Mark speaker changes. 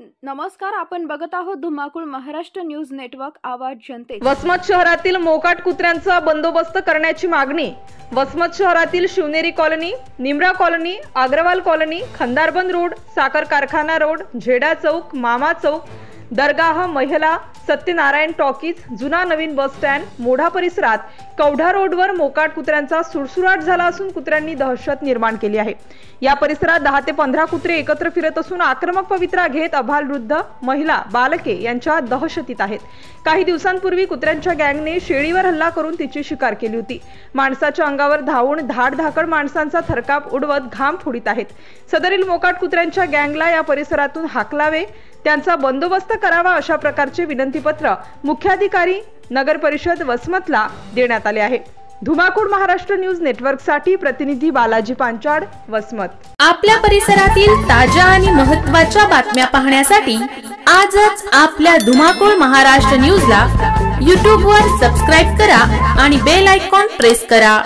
Speaker 1: नमस्कार, आपण बघत आहोत धुमाकूळ महाराष्ट्र न्यूज नेटवर्क, आवाज जनतेचा।
Speaker 2: वसमत शहरातील मोकाट कुत्र्यांचा बंदोबस्त करण्याची मागणी। वसमत शहरातील Shivneri colony, Nimra colony, Agrawal colony, Khandarband road, साखर कारखाना रोड, झेडा चौक, मामा चौक, दरगाह महिला, सत्यनारायण टॉकीज, जुना नवीन बस स्टँड, मोढा परिसरात कवढा रोडवर मोकाट कुत्र्यांचा सुळसुळाट झाला असून कुत्र्यांनी दहशत निर्माण केली आहे। या परिसरात 10 ते 15 कुत्रे एकत्र फिरत असून आक्रमक पवित्रा घेत अभाल वृद्ध, महिला, बालके यांच्या दहशतीत आहेत। काही दिवसांपूर्वी कुत्र्यांच्या गँगने शेळीवर हल्ला करून तिची शिकार केली होती। माणसाच्या अंगावर धावून धाकड माणसांचा थरकाप उडवत घाम फुडीत आहेत। सदरील मोकाट कुत्र्यांच्या गँगला या परिसरातून हाकलावे, त्यांचा बंदोबस्त करावा अशा प्रकारचे विनंतीपत्र मुख्याधिकारी नगर परिषद वसमतला देण्यात आले आहे। धुमाकूळ महाराष्ट्र न्यूज नेटवर्क साठी प्रतिनिधी बालाजी पांचाड, वसमत।
Speaker 3: आपल्या परिसरातील ताज्या आणि महत्त्वाच्या बातम्या पाहण्यासाठी आजच आपल्या धुमाकूळ महाराष्ट्र न्यूजला YouTube वर सबस्क्राइब करा आणि बेल आयकॉन प्रेस करा।